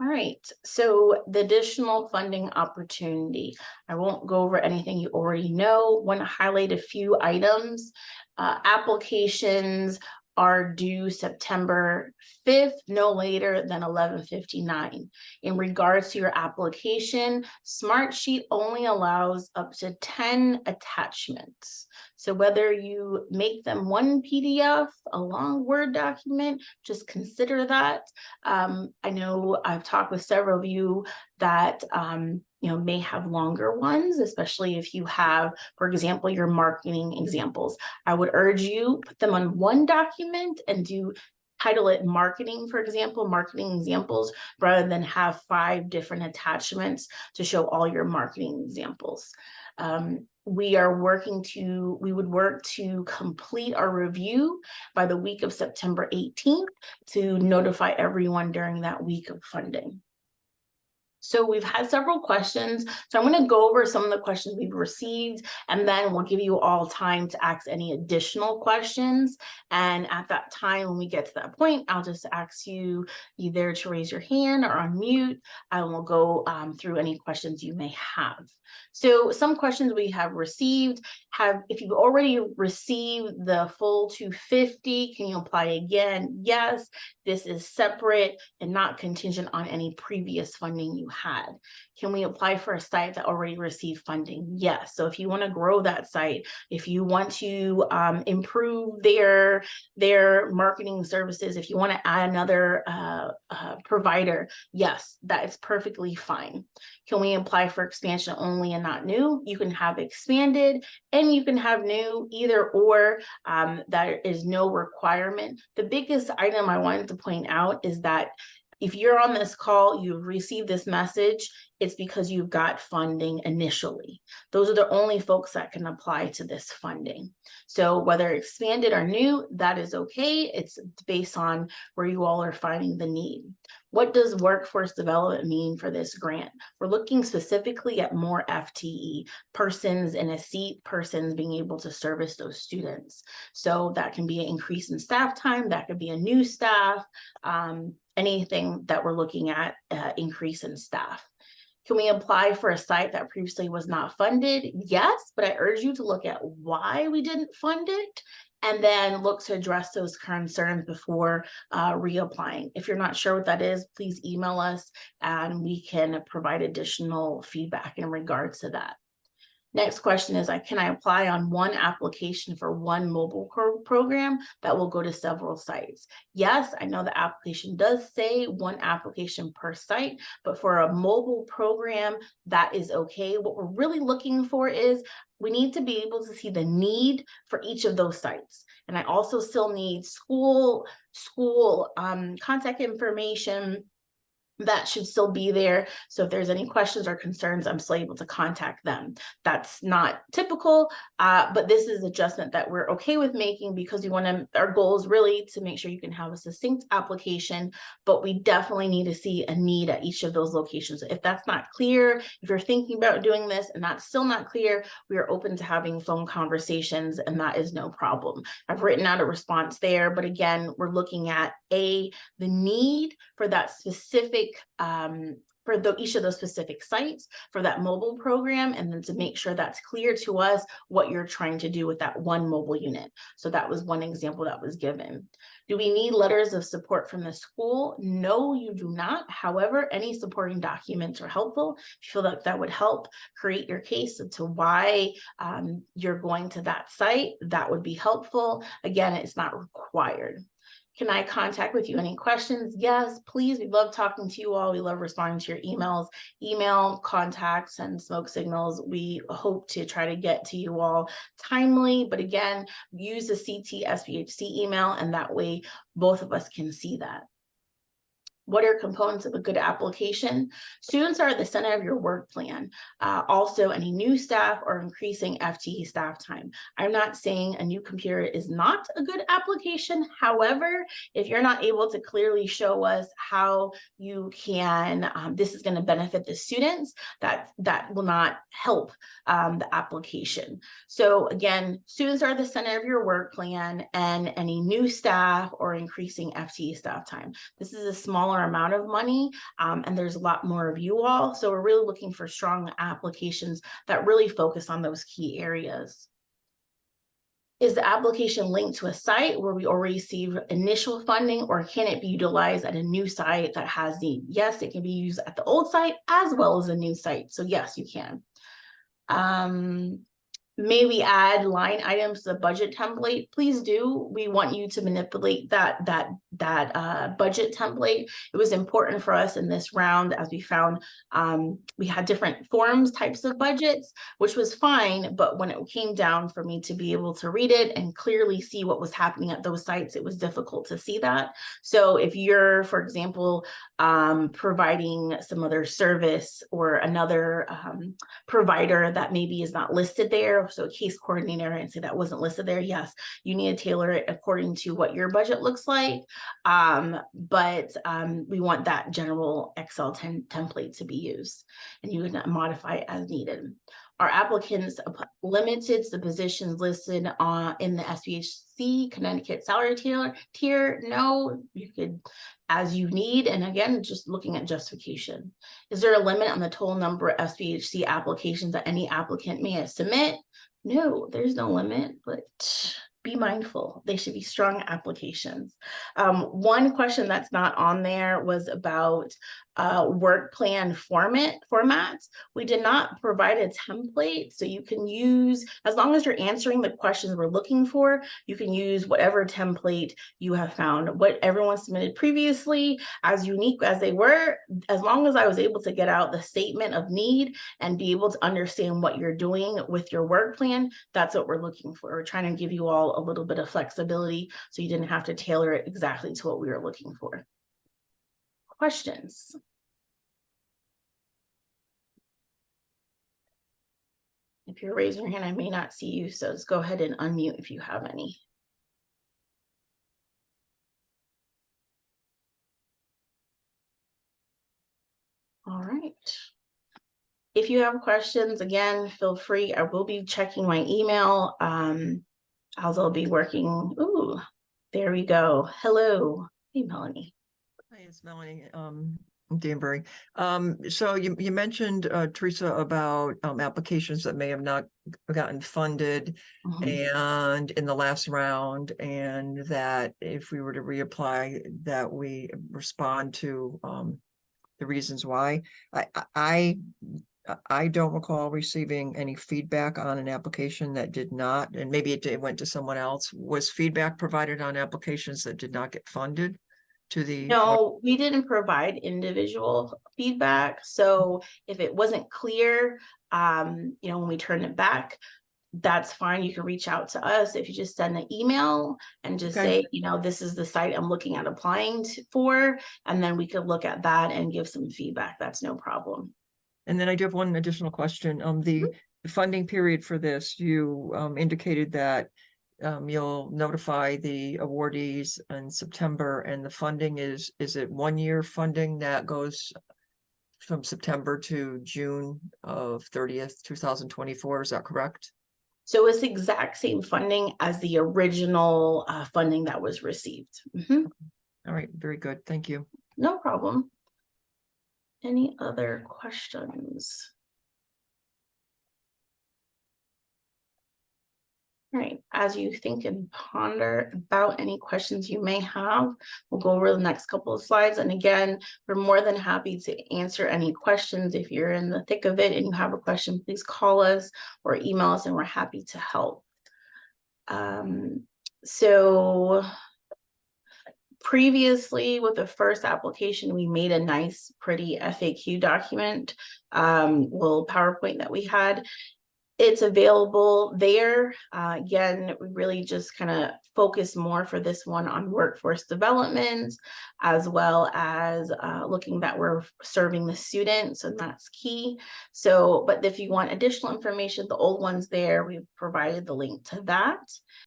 All right, so the additional funding opportunity. I won't go over anything you already know. Want to highlight a few items. Applications are due September 5th, no later than 11:59. In regards to your application, Smartsheet only allows up to 10 attachments. So whether you make them one PDF, a long Word document, just consider that. I know I've talked with several of you that may have longer ones, especially if you have, for example, your marketing examples. I would urge you put them on one document and title it marketing, for example, marketing examples, rather than have 5 different attachments to show all your marketing examples. We would work to complete our review by the week of September 18th to notify everyone during that week of funding. So we've had several questions. So I'm going to go over some of the questions we've received, and then we'll give you all time to ask any additional questions. And at that time, when we get to that point, I'll just ask you either to raise your hand or unmute. I will go through any questions you may have. So some questions we have received if you've already received the full 250, can you apply again? Yes, this is separate and not contingent on any previous funding you had. Can we apply for a site that already received funding? Yes. So if you want to grow that site, if you want to improve their marketing services, if you want to add another provider, yes, that is perfectly fine. Can we apply for expansion only and not new? You can have expanded and you can have new, either or. There is no requirement. The biggest item I wanted to point out is that if you're on this call, you've received this message, it's because you've got funding initially. Those are the only folks that can apply to this funding. So whether expanded or new, that is okay. It's based on where you all are finding the need. What does workforce development mean for this grant? We're looking specifically at more FTE, persons in a seat, persons being able to service those students. So that can be an increase in staff time, that could be a new staff, anything that we're looking at increase in staff. Can we apply for a site that previously was not funded? Yes, but I urge you to look at why we didn't fund it and then look to address those concerns before reapplying. If you're not sure what that is, please email us and we can provide additional feedback in regards to that. Next question is, can I apply on one application for one mobile program that will go to several sites? Yes, I know the application does say one application per site, but for a mobile program, that is okay. What we're really looking for is we need to be able to see the need for each of those sites. And I also still need school contact information. That should still be there. So if there's any questions or concerns, I'm still able to contact them. That's not typical, but this is adjustment that we're okay with making because our goal is really to make sure you can have a succinct application, but we definitely need to see a need at each of those locations. If that's not clear, if you're thinking about doing this and that's still not clear, we are open to having phone conversations and that is no problem. I've written out a response there, but again, we're looking at the need for that specific each of those specific sites for that mobile program, and then to make sure that's clear to us what you're trying to do with that one mobile unit. So that was one example that was given. Do we need letters of support from the school? No, you do not. However, any supporting documents are helpful. If you feel that that would help create your case to why you're going to that site, that would be helpful. Again, it's not required. Can I contact with you? Any questions? Yes, please. We love talking to you all. We love responding to your emails, email contacts and smoke signals. We hope to try to get to you all timely, but again, use the CT SPHC email and that way both of us can see that. What are components of a good application? Students are at the center of your work plan. Also, any new staff or increasing FTE staff time. I'm not saying a new computer is not a good application. However, if you're not able to clearly show us how you can, this is going to benefit the students, that will not help the application. So again, students are the center of your work plan and any new staff or increasing FTE staff time. This is a smaller smaller amount of money, and there's a lot more of you all. So we're really looking for strong applications that really focus on those key areas. Is the application linked to a site where we already receive initial funding, or can it be utilized at a new site that has need? Yes, it can be used at the old site as well as a new site. So yes, you can. May we add line items to the budget template? Please do. We want you to manipulate that budget template. It was important for us in this round, as we found we had different forms, types of budgets, which was fine. But when it came down for me to be able to read it and clearly see what was happening at those sites, it was difficult to see that. So if you're, for example, providing some other service or another provider that maybe is not listed there, so a case coordinator, and say that wasn't listed there, yes, you need to tailor it according to what your budget looks like. But we want that general Excel template to be used, and you would modify it as needed. Are applicants limited to the positions listed in the SBHC Connecticut salary tier? No, you could, as you need. And again, just looking at justification. Is there a limit on the total number of SBHC applications that any applicant may submit? No, there's no limit, but be mindful. They should be strong applications. One question that's not on there was about work plan formats. We did not provide a template, so you can use, as long as you're answering the questions we're looking for, you can use whatever template you have found. What everyone submitted previously, as unique as they were, as long as I was able to get out the statement of need and be able to understand what you're doing with your work plan, that's what we're looking for. We're trying to give you all a little bit of flexibility so you didn't have to tailor it exactly to what we were looking for. Questions? If you're raising your hand, I may not see you, so let's go ahead and unmute if you have any. All right. If you have questions, again, feel free. I will be checking my email. I'll be working. Ooh, there we go. Hello. Hey, Melanie. Hi, it's Melanie. Danbury. So you mentioned, Teresa, about applications that may have not gotten funded and in the last round, and that if we were to reapply, that we respond to the reasons why. I don't recall receiving any feedback on an application that did not, and maybe it went to someone else. Was feedback provided on applications that did not get funded? No, we didn't provide individual feedback. So if it wasn't clear, when we turn it back, that's fine. You can reach out to us. If you just send an email and just say, this is the site I'm looking at applying for, and then we could look at that and give some feedback. That's no problem. And then I do have one additional question. The funding period for this, you indicated that you'll notify the awardees in September, and the funding is it 1 year funding that goes from September to June of 30th, 2024. Is that correct? So it's the exact same funding as the original funding that was received. All right, very good. Thank you. No problem. Any other questions? All right, as you think and ponder about any questions you may have, we'll go over the next couple of slides. And again, we're more than happy to answer any questions. If you're in the thick of it and you have a question, please call us or email us, and we're happy to help. So previously, with the first application, we made a nice, pretty FAQ document, little PowerPoint that we had. It's available there. Again, we really just kind of focus more for this one on workforce development, as well as looking that we're serving the students, and that's key. So, but if you want additional information, the old one's there. We've provided the link to that.